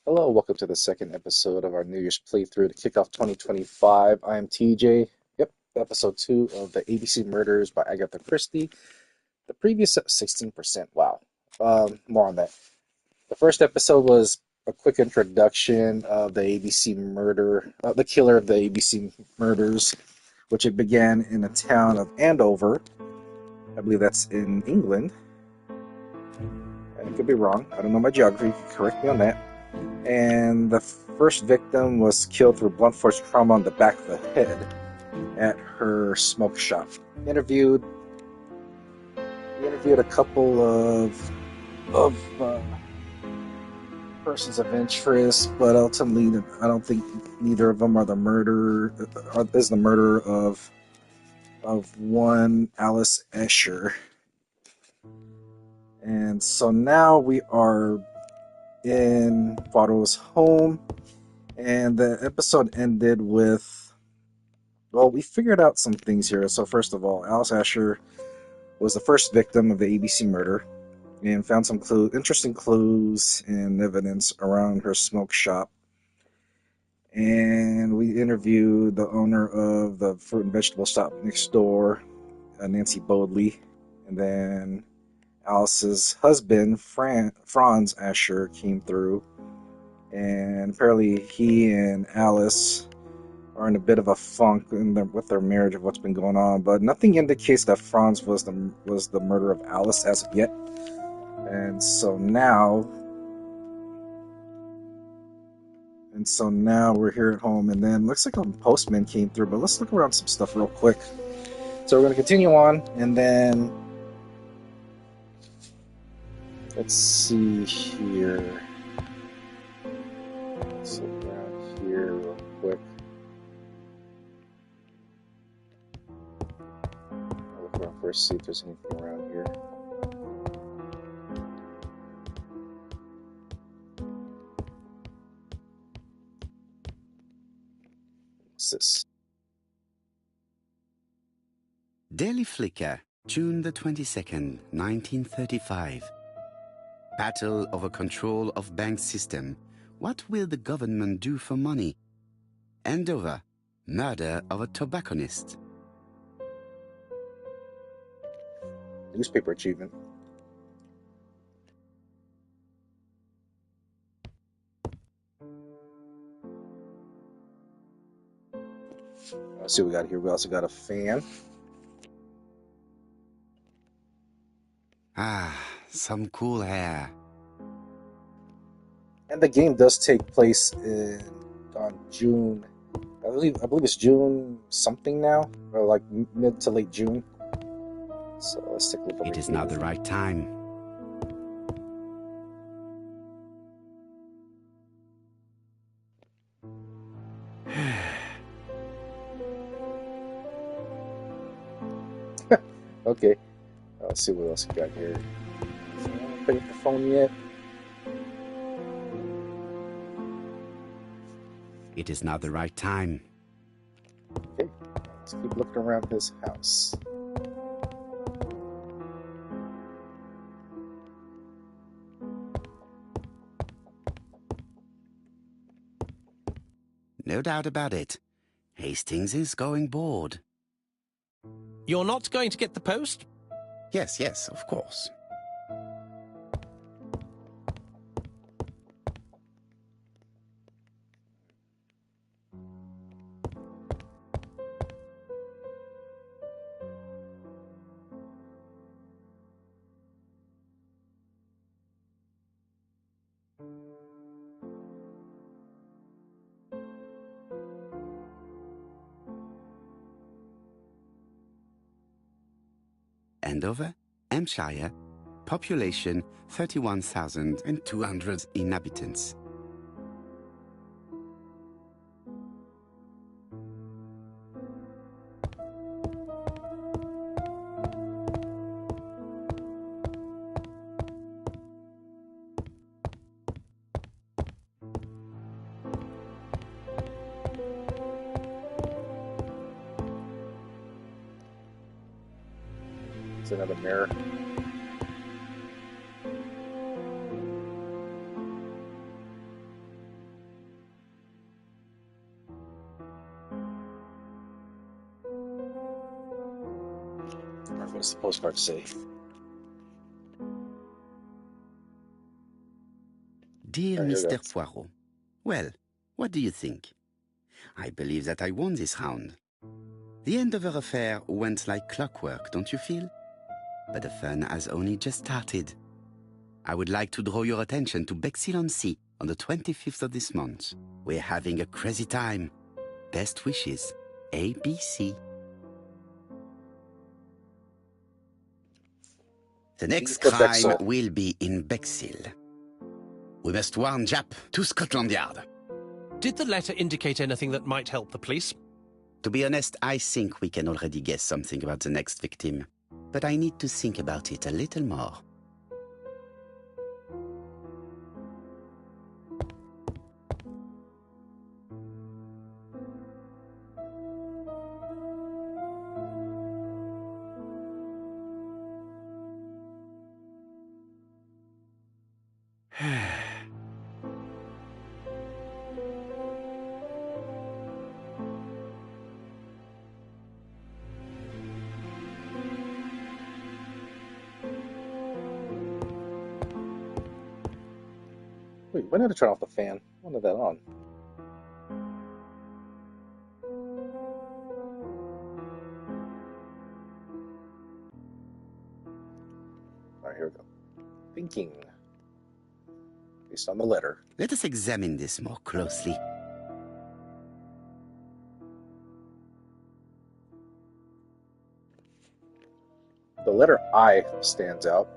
Hello, welcome to the second episode of our New Year's playthrough to kick off 2025. I'm TJ. Yep, episode 2 of the ABC Murders by Agatha Christie. The previous 16%. Wow. More on that. The first episode was a quick introduction of the ABC murder, the killer of the ABC murders, which it began in the town of Andover. I believe that's in England. I could be wrong. I don't know my geography. Correct me on that. And the first victim was killed through blunt force trauma on the back of the head at her smoke shop. Interviewed, we interviewed a couple of persons of interest, but ultimately, I don't think neither of them are the murderer. Is the murderer of one Alice Escher. And so now we are in Poirot's home, and the episode ended with, well, we figured out some things here. So first of all, Alice Escher was the first victim of the ABC murder and found some interesting clues and evidence around her smoke shop. And we interviewed the owner of the fruit and vegetable shop next door, Nancy Bodley, and then Alice's husband, Franz Asher, came through, and apparently he and Alice are in a bit of a funk with their marriage of what's been going on, but nothing indicates that Franz was the murderer of Alice as of yet. And so now we're here at home, and then looks like a postman came through, but let's look around some stuff real quick. So we're going to continue on, and then let's see here. Let's look around here real quick. I'll look around first, see if there's anything around here. What's this? Daily Flicker, June the 22nd, 1935. Battle over control of bank system. What will the government do for money? Andover, murder of a tobacconist. Newspaper achievement. Let's see what we got here. We also got a fan. Ah, some cool hair. And the game does take place on June. I believe it's June something now, or like mid to late June. So let's take a look over It is here. not the right time. Okay, let's see what else we got here. So I haven't picked up the phone yet. It is not the right time. Okay, let's keep looking around his house. No doubt about it. Hastings is going bored. You're not going to get the post? Yes, of course. Andover, Hampshire, population 31,200 inhabitants. It's another mirror. Or what does the postcard say? Dear There you Mr. go. Poirot, well, what do you think? I believe that I won this round. The Andover affair went like clockwork, don't you feel? But the fun has only just started. I would like to draw your attention to Bexhill-on-Sea on the 25th of this month. We're having a crazy time. Best wishes, A.B.C. The next For crime Bexhill. will be in Bexhill. We must warn Jap to Scotland Yard. Did the letter indicate anything that might help the police? To be honest, I think we can already guess something about the next victim. But I need to think about it a little more. Wait, when did I turn off the fan? When did that on? Alright, here we go. Thinking. Based on the letter. Let us examine this more closely. The letter I stands out.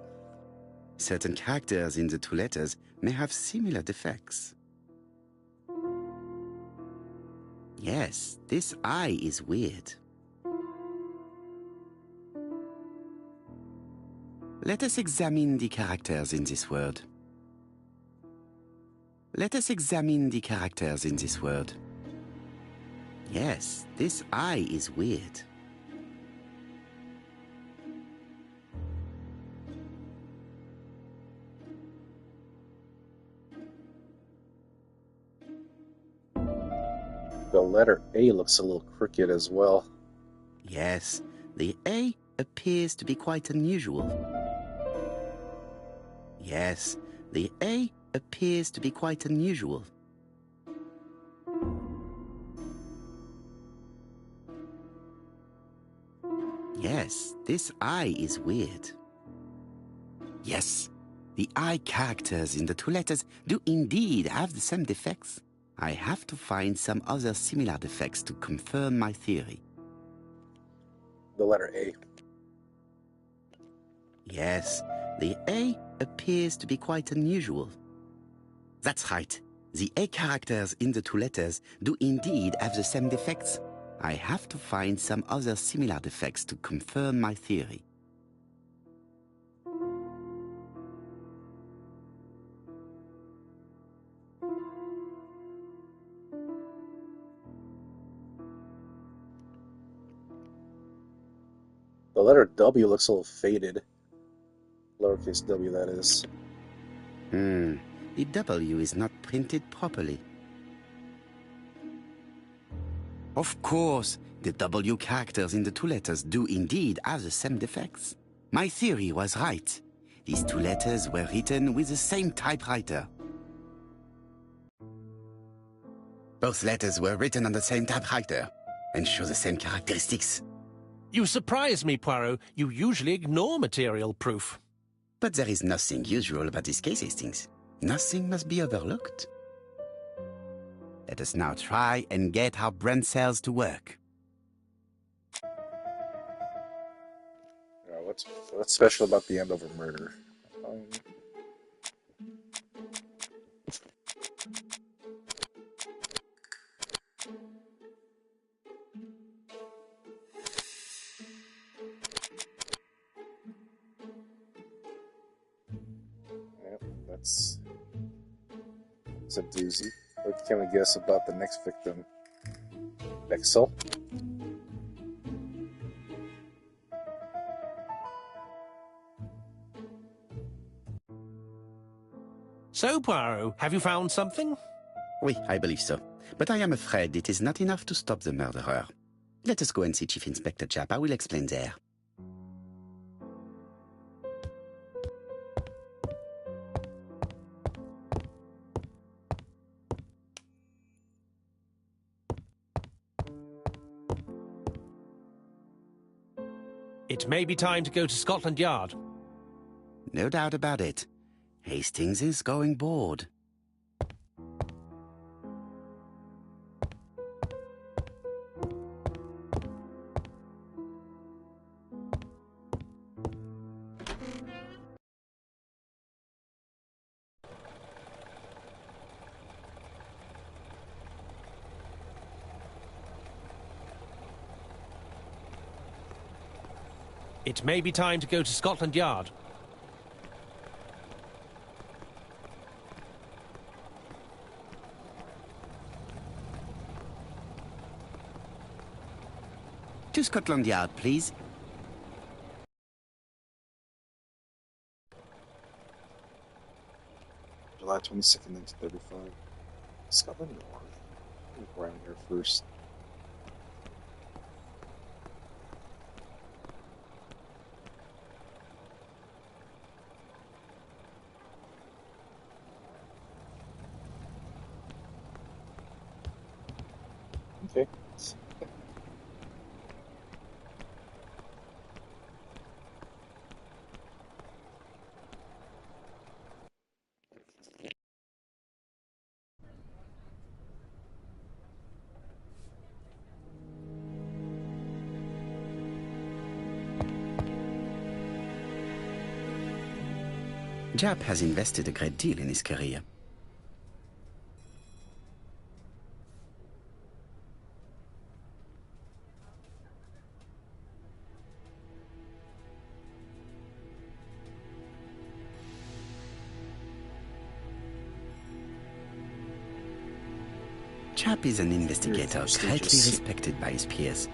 Certain characters in the two letters may have similar defects. Yes, this I is weird. Let us examine the characters in this word. Let us examine the characters in this word. Yes, this I is weird. The letter A looks a little crooked as well. Yes, the A appears to be quite unusual. Yes, the A appears to be quite unusual. Yes, this I is weird. Yes, the I characters in the two letters do indeed have the same defects. I have to find some other similar defects to confirm my theory. The letter A. Yes, the A appears to be quite unusual. That's right. The A characters in the two letters do indeed have the same defects. I have to find some other similar defects to confirm my theory. The letter W looks a little faded. Lowercase w, that is. The W is not printed properly. Of course, the W characters in the two letters do indeed have the same defects. My theory was right. These two letters were written with the same typewriter. Both letters were written on the same typewriter and show the same characteristics. You surprise me, Poirot. You usually ignore material proof. But there is nothing usual about this case, Hastings. Nothing must be overlooked. Let us now try and get our brain cells to work. What's special about the Andover murder? Yep, that's a doozy. What can we guess about the next victim? Bexhill? So, Poirot, have you found something? Oui, I believe so. But I am afraid it is not enough to stop the murderer. Let us go and see Chief Inspector Japp. I will explain there. It may be time to go to Scotland Yard. No doubt about it. Hastings is going bored. It may be time to go to Scotland Yard. To Scotland Yard, please. July 22nd, 1935. Scotland Yard. Look around here first. Okay. Jap has invested a great deal in his career. Jap is an investigator greatly respected by his peers.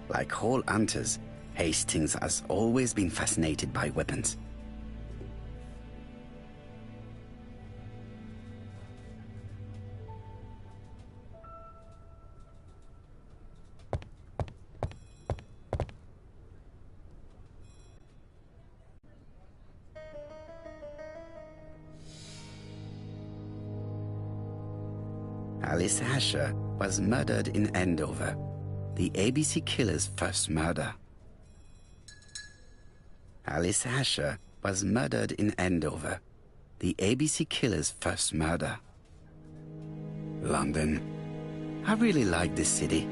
Like all hunters, Hastings has always been fascinated by weapons. Alice Asher was murdered in Andover, the A.B.C. killer's first murder. Alice Asher was murdered in Andover, the A.B.C. killer's first murder. London. I really like this city.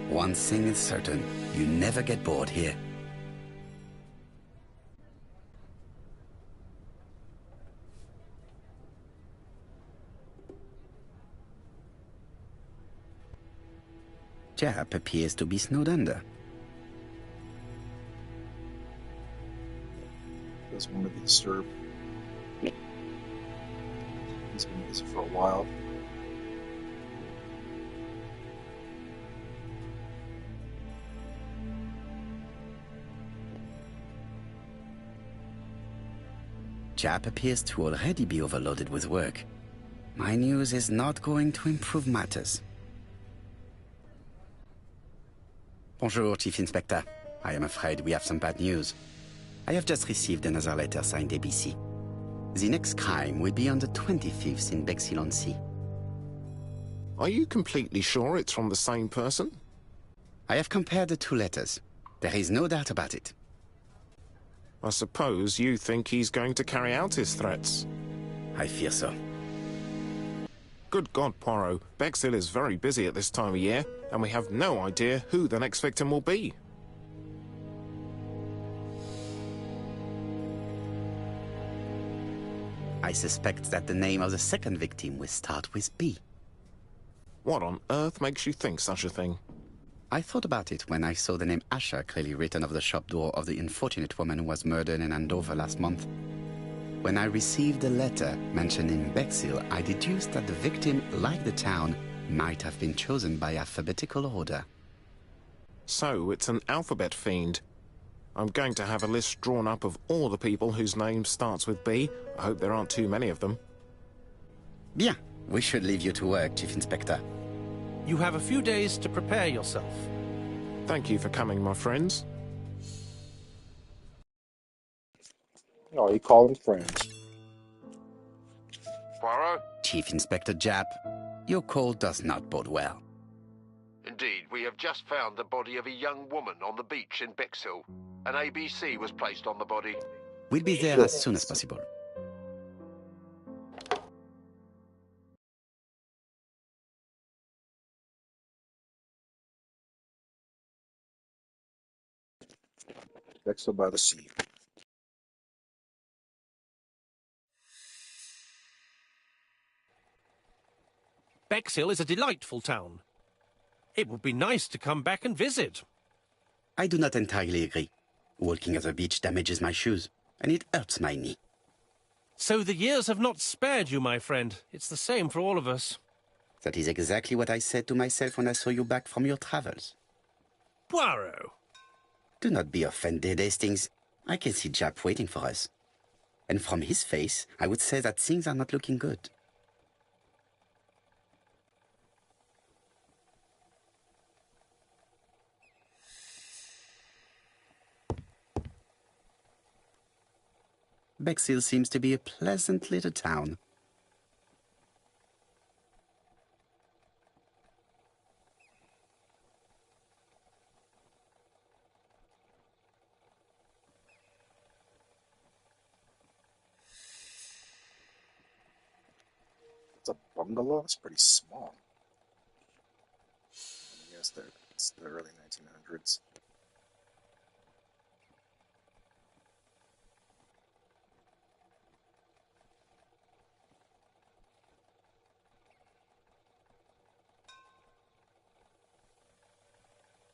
One thing is certain, you never get bored here. Jap appears to be snowed under. Doesn't want to be disturbed. He's been busy for a while. Jap appears to already be overloaded with work. My news is not going to improve matters. Bonjour, Chief Inspector. I am afraid we have some bad news. I have just received another letter signed A.B.C. The next crime will be on the 25th in Bexhill-on-Sea. Are you completely sure it's from the same person? I have compared the two letters. There is no doubt about it. I suppose you think he's going to carry out his threats. I fear so. Good God, Poirot. Bexhill is very busy at this time of year, and we have no idea who the next victim will be. I suspect that the name of the second victim will start with B. What on earth makes you think such a thing? I thought about it when I saw the name Asher clearly written over the shop door of the unfortunate woman who was murdered in Andover last month. When I received a letter mentioning Bexhill, I deduced that the victim, like the town, might have been chosen by alphabetical order. So it's an alphabet fiend. I'm going to have a list drawn up of all the people whose name starts with B. I hope there aren't too many of them. Bien. We should leave you to work, Chief Inspector. You have a few days to prepare yourself. Thank you for coming, my friends. Oh, you call them friends. Poirot? Chief Inspector Jap, Your call does not bode well. Indeed, we have just found the body of a young woman on the beach in Bexhill. An A.B.C. was placed on the body. We'll be there as soon as possible. Bexhill by the sea. Bexhill is a delightful town. It would be nice to come back and visit. I do not entirely agree. Walking at the beach damages my shoes, and it hurts my knee. So the years have not spared you, my friend. It's the same for all of us. That is exactly what I said to myself when I saw you back from your travels. Poirot! Do not be offended, Hastings. I can see Jap waiting for us. And from his face, I would say that things are not looking good. Bexhill seems to be a pleasant little town. It's a bungalow. It's pretty small. I guess it's the early 1900s.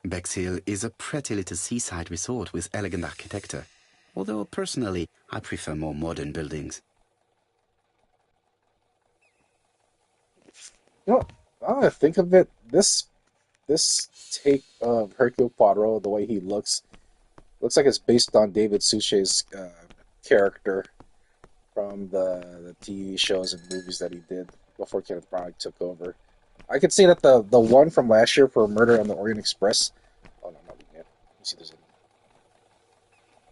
Bexhill is a pretty little seaside resort with elegant architecture, although personally I prefer more modern buildings. You know, now that I think of it, this take of Hercule Poirot, the way he looks like it's based on David Suchet's character from the TV shows and movies that he did before Kenneth Branagh took over. I could see that the one from last year for Murder on the Orient Express. Oh no, not yet. Let me see if there's any.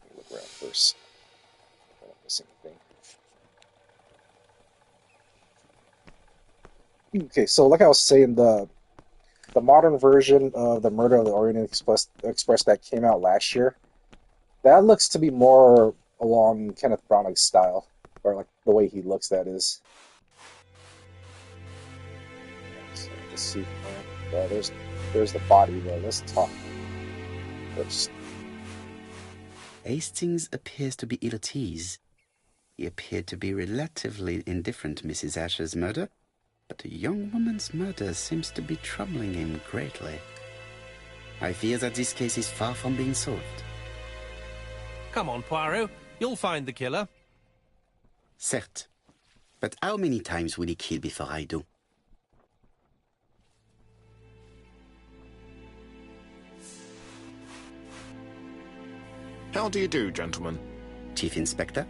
Let me look around first. I don't miss anything. Okay, so like I was saying, the modern version of the Murder of the Orient Express that came out last year, that looks to be more along Kenneth Branagh's style, or like the way he looks. That is. So let's see. There's the body there. Let's talk first. Hastings appears to be ill at ease. He appeared to be relatively indifferent to Mrs. Asher's murder, but a young woman's murder seems to be troubling him greatly. I fear that this case is far from being solved. Come on, Poirot. You'll find the killer. Certes. But how many times will he kill before I do? How do you do, gentlemen? Chief Inspector?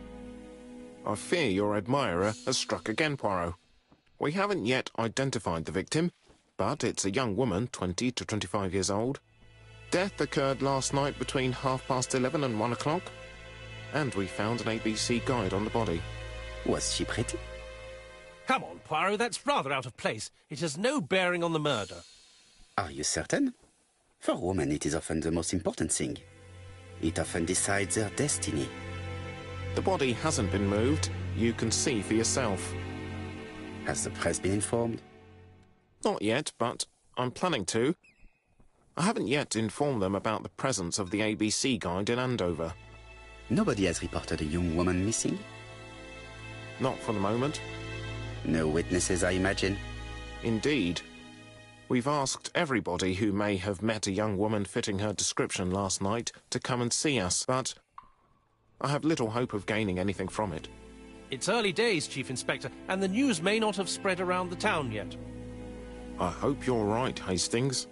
I fear your admirer has struck again, Poirot. We haven't yet identified the victim, but it's a young woman, 20 to 25 years old. Death occurred last night between 11:30 and 1 o'clock, and we found an A.B.C. guide on the body. Was she pretty? Come on, Poirot, that's rather out of place. It has no bearing on the murder. Are you certain? For women, it is often the most important thing. It often decides their destiny. The body hasn't been moved. You can see for yourself. Has the press been informed? Not yet, but I'm planning to. I haven't yet informed them about the presence of the A.B.C. guide in Andover. Nobody has reported a young woman missing? Not for the moment. No witnesses, I imagine? Indeed. We've asked everybody who may have met a young woman fitting her description last night to come and see us, but I have little hope of gaining anything from it. It's early days, Chief Inspector, and the news may not have spread around the town yet. I hope you're right, Hastings.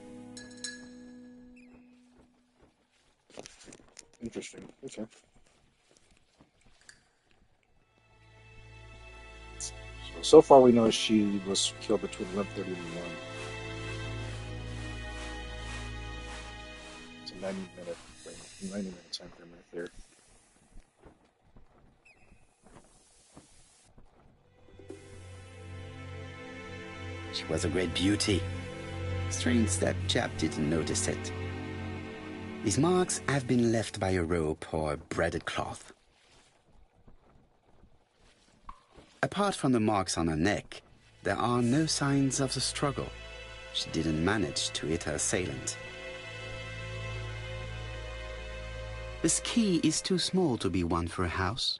Interesting. Okay. So far we know she was killed between 11:30 and 1. It's a 90-minute time frame right there. She was a great beauty. Strange that chap didn't notice it. These marks have been left by a rope or a braided cloth. Apart from the marks on her neck, there are no signs of the struggle. She didn't manage to hit her assailant. This key is too small to be one for a house.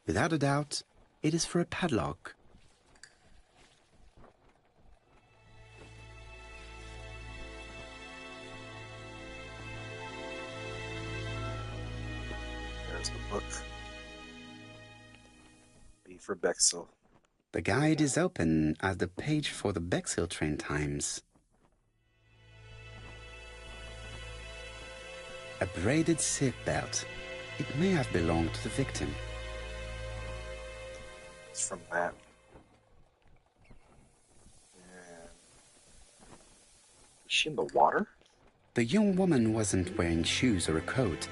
Without a doubt, it is for a padlock. There's the book. B for Bexhill. The guide is open as the page for the Bexhill train times. A braided silk belt. It may have belonged to the victim. It's from that. And is she in the water? The young woman wasn't wearing shoes or a coat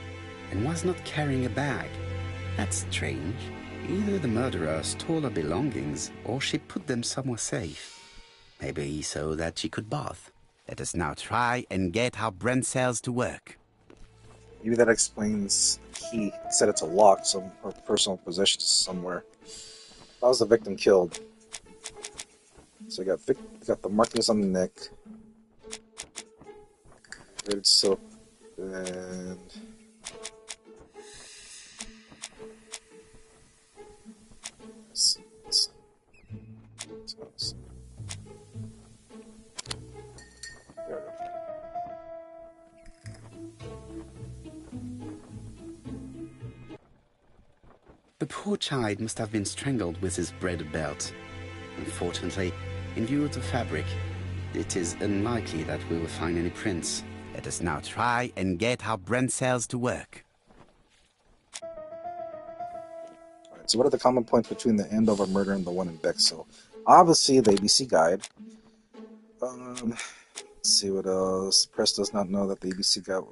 and was not carrying a bag. That's strange. Either the murderer stole her belongings or she put them somewhere safe. Maybe so that she could bath. Let us now try and get our brain cells to work. Maybe that explains the key. It said it's a lock, so her personal possession is somewhere. How was the victim killed? So we got the markings on the neck, braided silk, and there we go. The poor child must have been strangled with his braided belt. Unfortunately, in view of the fabric, it is unlikely that we will find any prints. Let us now try and get our brain cells to work. Alright, so what are the common points between the Andover murder and the one in Bexhill? Obviously, the ABC guide. Let's see what else. The press does not know that the ABC got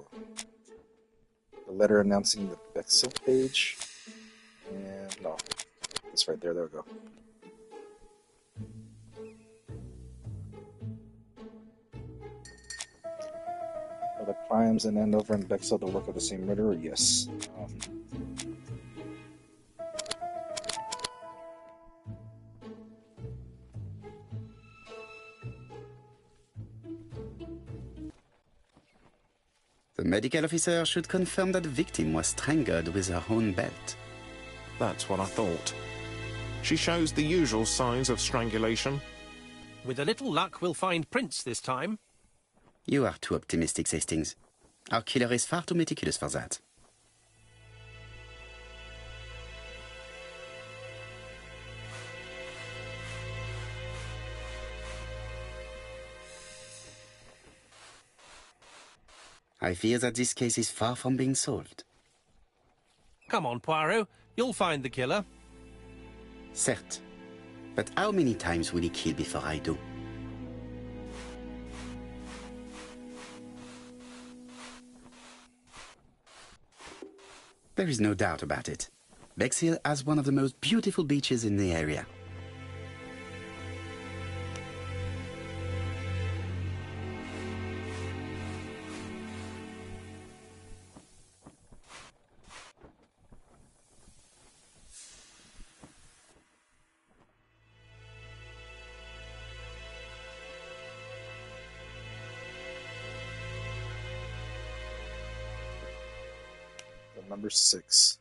the letter announcing the Bexhill page. And no, it's right there. There we go. Are the crimes in Andover and Bexhill the work of the same murderer? Yes. The medical officer should confirm that the victim was strangled with her own belt. That's what I thought. She shows the usual signs of strangulation. With a little luck, we'll find prints this time. You are too optimistic, Hastings. Our killer is far too meticulous for that. I fear that this case is far from being solved. Come on, Poirot. You'll find the killer. Certes. But how many times will he kill before I do? There is no doubt about it. Bexhill has one of the most beautiful beaches in the area. Number 6.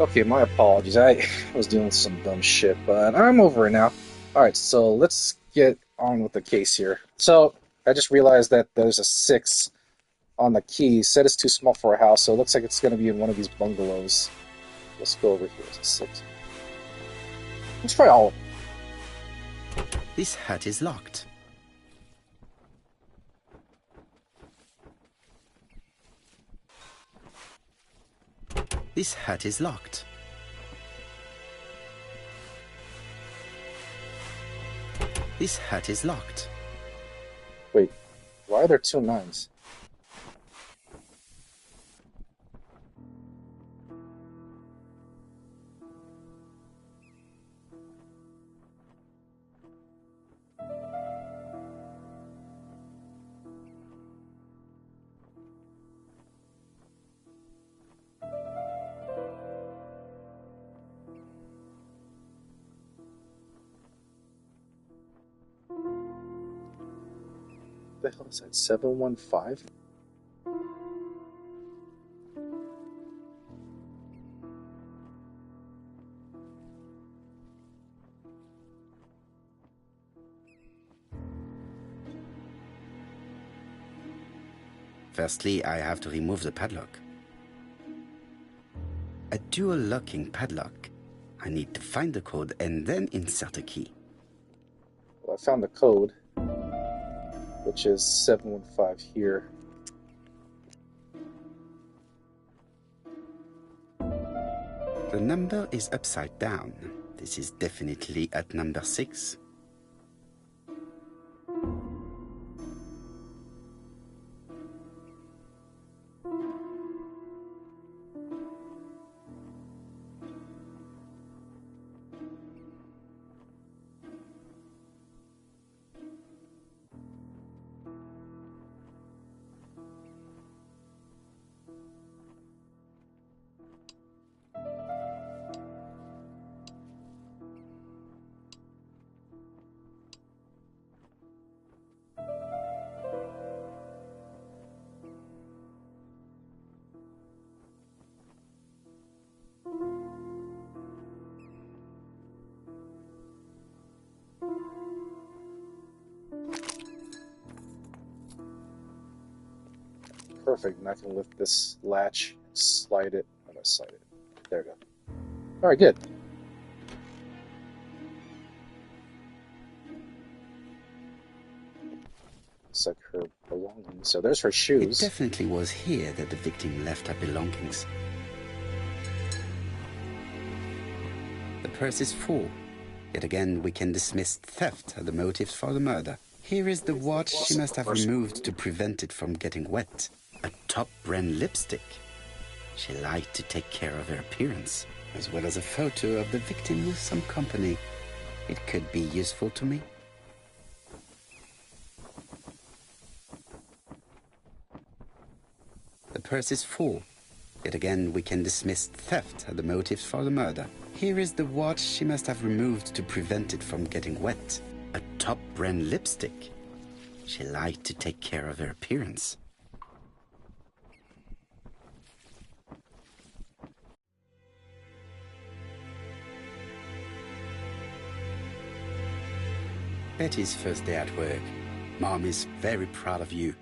Okay, my apologies. I was doing some dumb shit, but I'm over it now. Alright, so let's get on with the case here. So, I just realized that there's a 6 on the key. Said it's too small for a house, so it looks like it's going to be in one of these bungalows. Let's go over here. It's a 6. Let's try all of them. This hut is locked. This hut is locked. This hut is locked. Wait, why are there 2 9s? What the hell is that? 715? Firstly, I have to remove the padlock. A dual locking padlock. I need to find the code and then insert a key. Well, I found the code, which is 715 here. The number is upside down. This is definitely at number 6. Perfect, and I can lift this latch, slide it. I'm gonna slide it. There we go. Alright, good. Looks like her belongings. So there's her It shoes. definitely was here that the victim left her belongings. The purse is full. Yet again, we can dismiss theft as the motive for the murder. Here is the watch she must have removed to prevent it from getting wet. A top brand lipstick. She liked to take care of her appearance, as well as a photo of the victim with some company. It could be useful to me. The purse is full. Yet again, we can dismiss theft as the motive for the murder. Here is the watch she must have removed to prevent it from getting wet. A top brand lipstick. She liked to take care of her appearance. Betty's first day at work. Mom is very proud of you.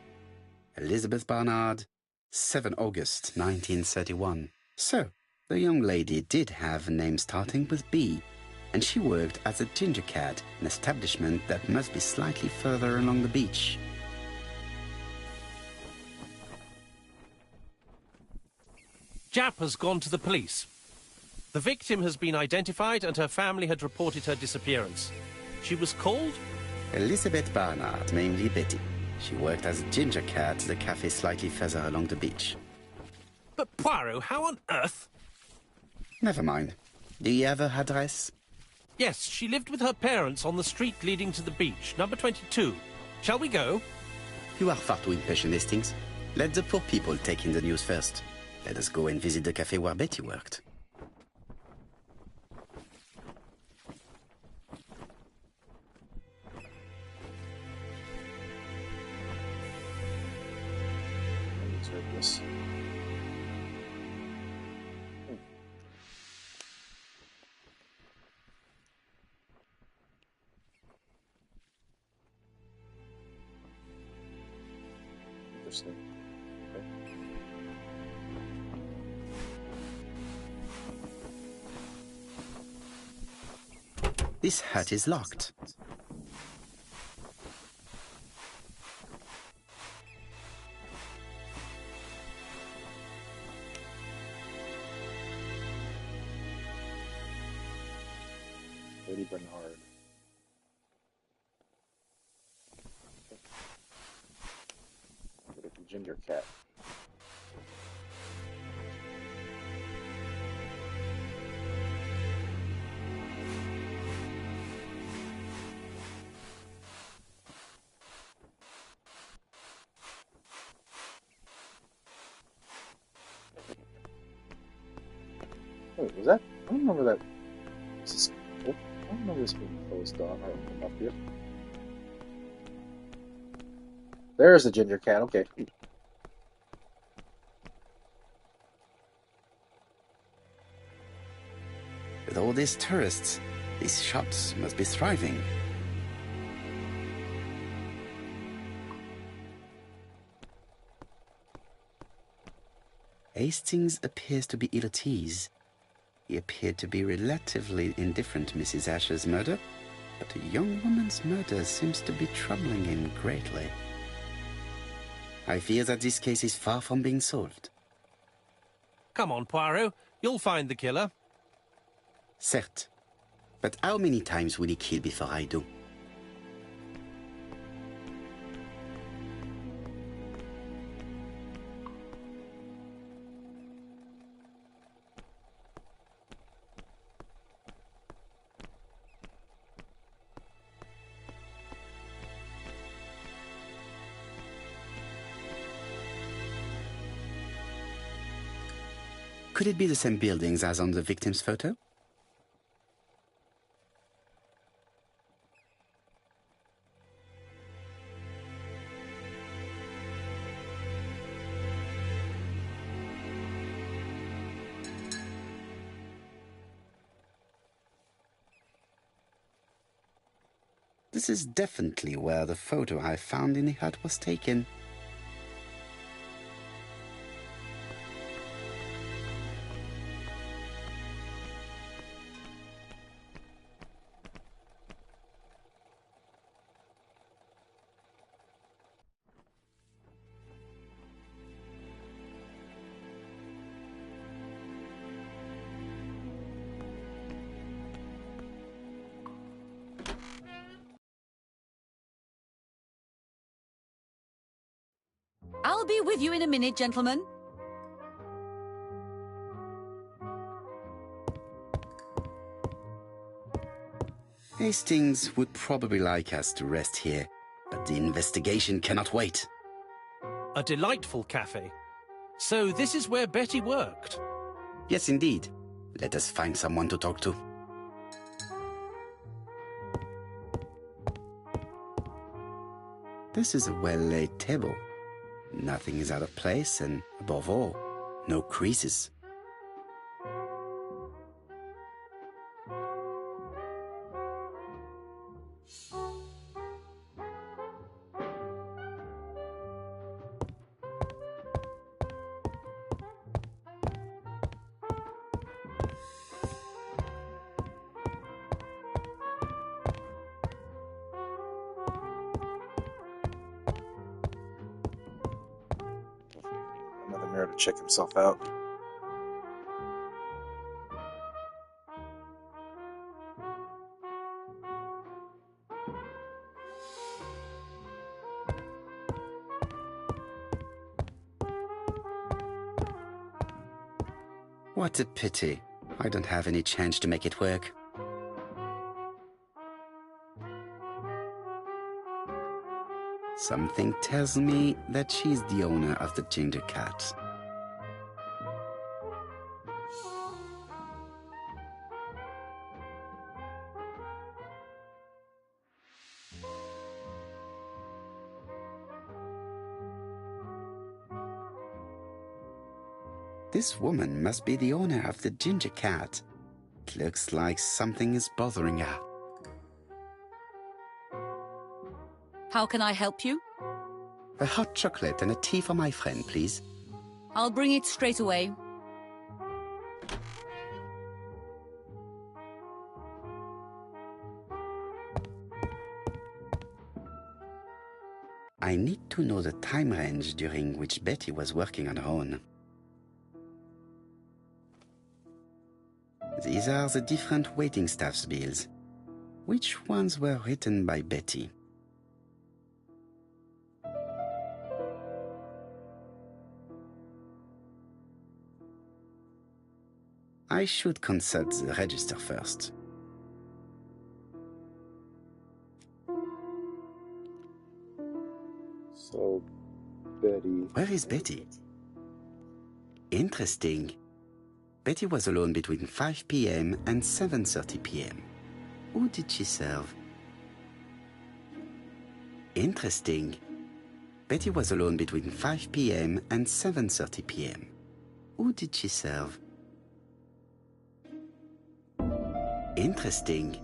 Elizabeth Barnard, 7 August 1931. So, the young lady did have a name starting with B, and she worked as a ginger cat, an establishment that must be slightly further along the beach. Jap has gone to the police. The victim has been identified and her family had reported her disappearance. She was called Elizabeth Barnard, namely Betty. She worked as a ginger cat at the cafe slightly further along the beach. But Poirot, how on earth? Never mind. Do you have her address? Yes, she lived with her parents on the street leading to the beach, number 22. Shall we go? You are far too impatient, Hastings. Let the poor people take in the news first. Let us go and visit the cafe where Betty worked. Interesting. This hut is locked. Lady Bernard. Look at the ginger cat. Wait, was that? I don't remember that. I don't remember this being closed on. I opened up here. There's the ginger cat. Okay. With all these tourists, these shops must be thriving. Hastings appears to be ill at ease. He appeared to be relatively indifferent to Mrs. Asher's murder, but a young woman's murder seems to be troubling him greatly. I fear that this case is far from being solved. Come on, Poirot. You'll find the killer. Certes. But how many times will he kill before I do? Could it be the same buildings as on the victim's photo? This is definitely where the photo I found in the hut was taken. I'll be with you in a minute, gentlemen. Hastings would probably like us to rest here, but the investigation cannot wait. A delightful cafe. So this is where Betty worked. Yes, indeed. Let us find someone to talk to. This is a well-laid table. Nothing is out of place, and above all, no creases. Another mirror to check himself out. What a pity. I don't have any change to make it work. Something tells me that she's the owner of the ginger cat. This woman must be the owner of the ginger cat. It looks like something is bothering her. How can I help you? A hot chocolate and a tea for my friend, please. I'll bring it straight away. I need to know the time range during which Betty was working on her own. These are the different waiting staff's bills. Which ones were written by Betty? I should consult the register first. So, Betty. Where is Betty? Interesting. Betty was alone between 5 p.m. and 7:30 p.m. Who did she serve? Interesting. Betty was alone between 5 p.m. and 7:30 p.m. Who did she serve? Interesting.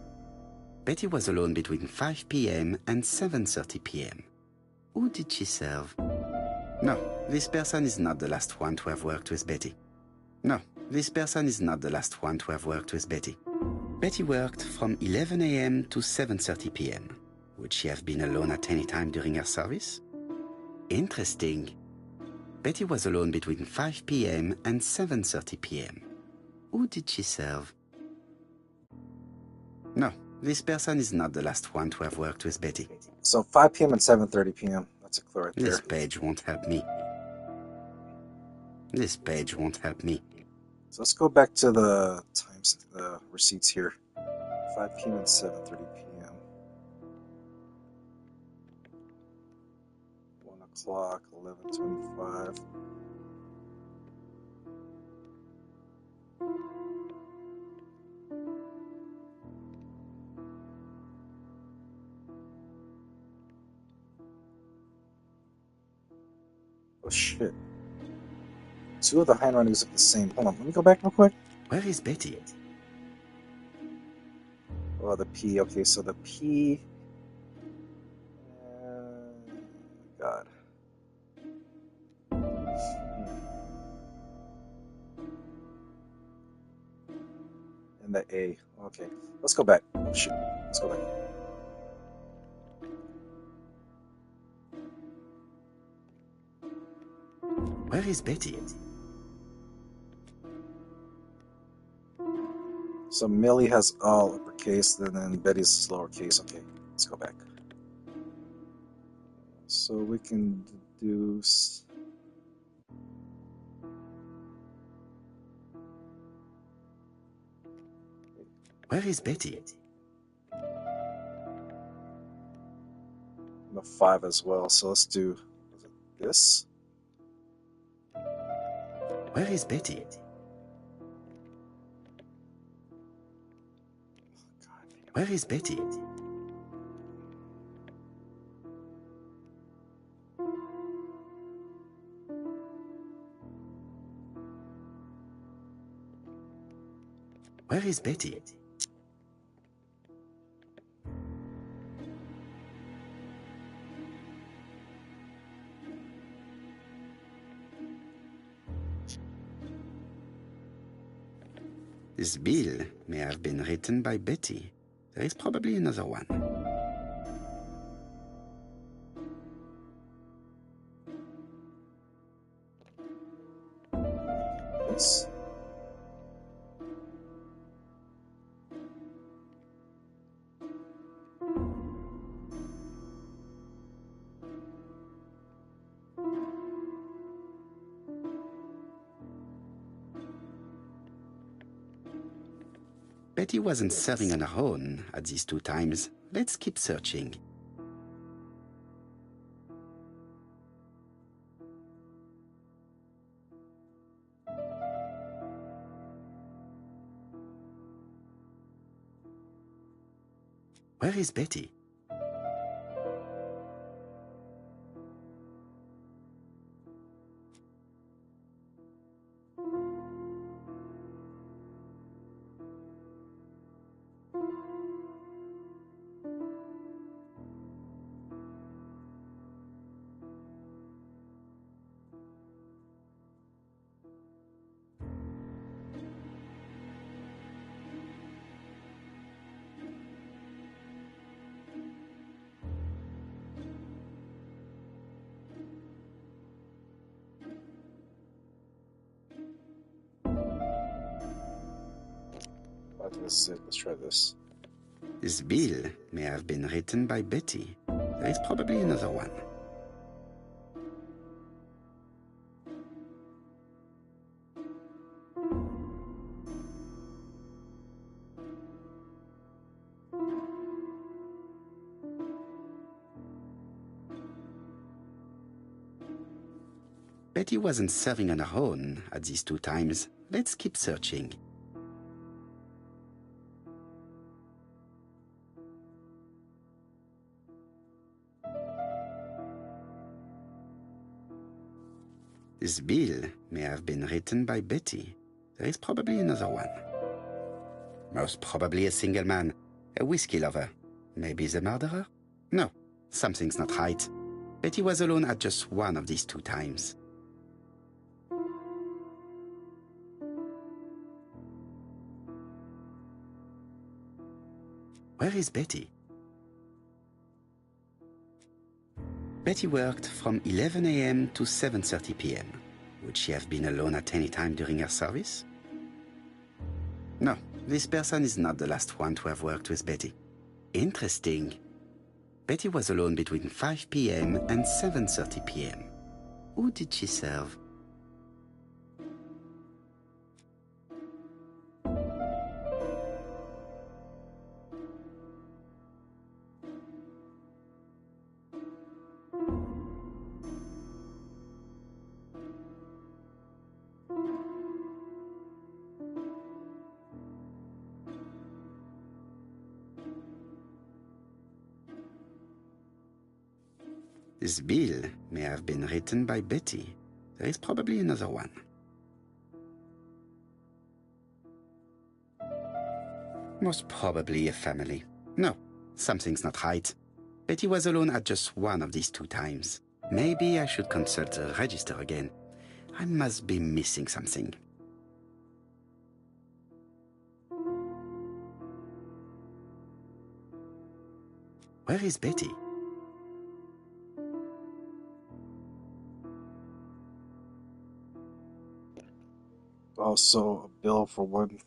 Betty was alone between 5 p.m. and 7:30 p.m. Who did she serve? No, this person is not the last one to have worked with Betty. No, this person is not the last one to have worked with Betty. Betty worked from 11 a.m. to 7:30 p.m. Would she have been alone at any time during her service? Interesting. Betty was alone between 5 p.m. and 7:30 p.m. Who did she serve? No, this person is not the last one to have worked with Betty. So 5 p.m. and 7:30 p.m. That's a clue right there. This page won't help me. This page won't help me. So let's go back to the times, the receipts here. 5 p.m. and 7:30 p.m. 1 o'clock, 11:25. Oh shit. Two of the handwritings look the same. Hold on, let me go back real quick. Where is Betty? Oh, the P. Okay, so the P. God. And the A. Okay, let's go back. Oh shit. Let's go back. Where is Betty? So Millie has all uppercase, and then Betty's lowercase. Okay, let's go back. So we can deduce. Where is Betty? I'm a 5 as well, so let's do this. Where is Betty? Where is Betty? Where is Betty? This bill may have been written by Betty. There is probably another one. Yes. Betty wasn't serving on her own at these two times. Let's keep searching. Where is Betty? Let's try this. This bill may have been written by Betty. There is probably another one. Betty wasn't serving on her own at these 2 times. Let's keep searching. This bill may have been written by Betty. There is probably another one. Most probably a single man, a whiskey lover. Maybe the murderer? No, something's not right. Betty was alone at just one of these 2 times. Where is Betty? Betty worked from 11 a.m. to 7:30 p.m. Would she have been alone at any time during her service? No, this person is not the last one to have worked with Betty. Interesting. Betty was alone between 5 p.m. and 7:30 p.m. Who did she serve? This bill may have been written by Betty. There is probably another one. Most probably a family. No, something's not right. Betty was alone at just one of these 2 times. Maybe I should consult the register again. I must be missing something. Where is Betty? Also, a bill for one.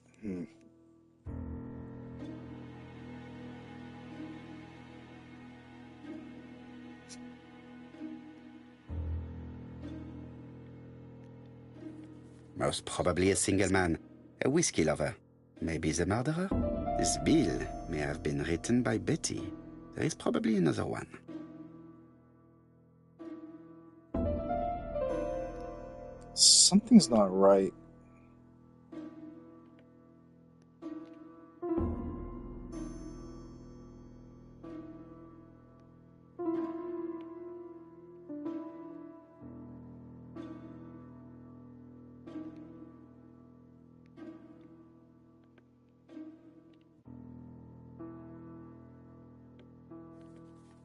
Most probably a single man, a whiskey lover. Maybe the murderer? This bill may have been written by Betty. There is probably another one. Something's not right.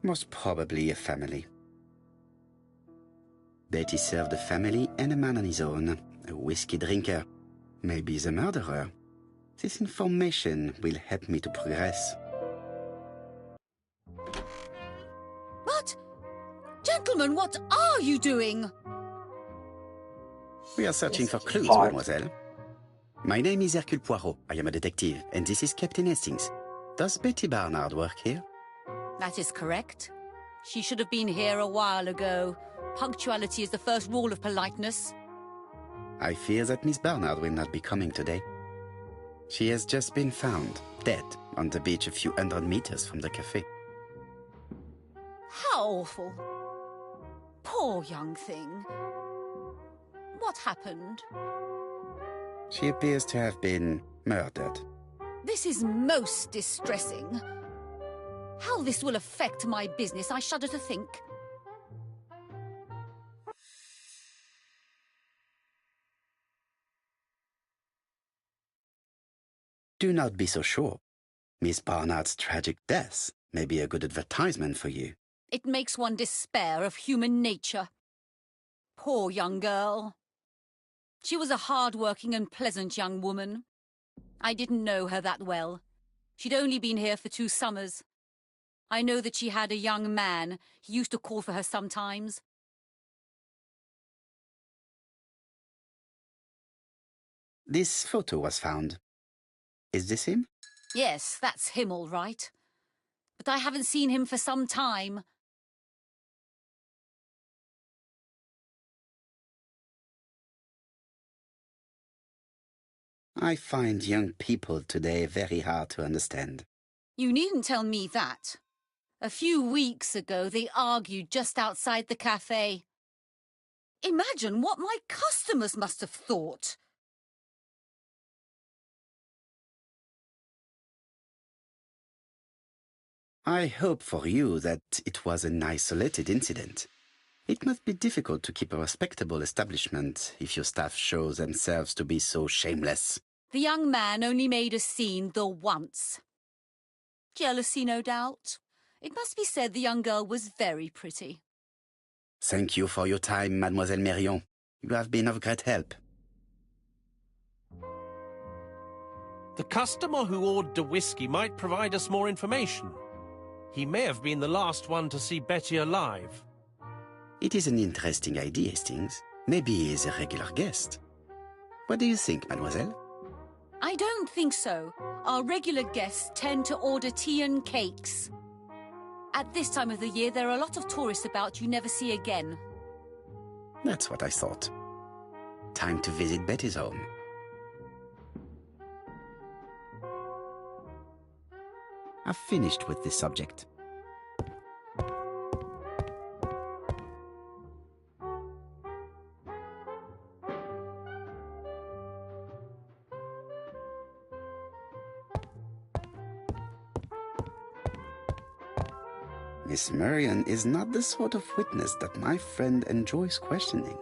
Most probably a family. Betty served a family and a man on his own, a whiskey drinker. Maybe the murderer. This information will help me to progress. What? Gentlemen, what are you doing? We are searching for clues, Hi. mademoiselle. My name is Hercule Poirot. I am a detective, and this is Captain Hastings. Does Betty Barnard work here? That is correct. She should have been here a while ago. Punctuality is the first rule of politeness. I fear that Miss Barnard will not be coming today. She has just been found, dead, on the beach a few hundred meters from the cafe. How awful. Poor young thing. What happened? She appears to have been murdered. This is most distressing. How this will affect my business, I shudder to think. Do not be so sure. Miss Barnard's tragic death may be a good advertisement for you. It makes one despair of human nature. Poor young girl. She was a hard-working and pleasant young woman. I didn't know her that well. She'd only been here for 2 summers. I know that she had a young man. He used to call for her sometimes. This photo was found. Is this him? Yes, that's him all right. But I haven't seen him for some time. I find young people today very hard to understand. You needn't tell me that. A few weeks ago, they argued just outside the cafe. Imagine what my customers must have thought. I hope for you that it was an isolated incident. It must be difficult to keep a respectable establishment if your staff show themselves to be so shameless. The young man only made a scene the once. Jealousy, no doubt. It must be said the young girl was very pretty. Thank you for your time, Mademoiselle Mérion. You have been of great help. The customer who ordered the whiskey might provide us more information. He may have been the last one to see Betty alive. It is an interesting idea, Hastings. Maybe he is a regular guest. What do you think, mademoiselle? I don't think so. Our regular guests tend to order tea and cakes. At this time of the year, there are a lot of tourists about you never see again. That's what I thought. Time to visit Betty's home. I've finished with this subject. Miss Marion is not the sort of witness that my friend enjoys questioning.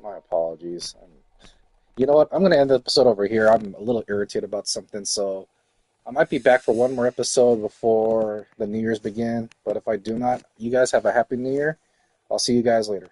My apologies. You know what? I'm going to end the episode over here. I'm a little irritated about something, so I might be back for one more episode before the New Year's begin. But if I do not, you guys have a happy New Year. I'll see you guys later.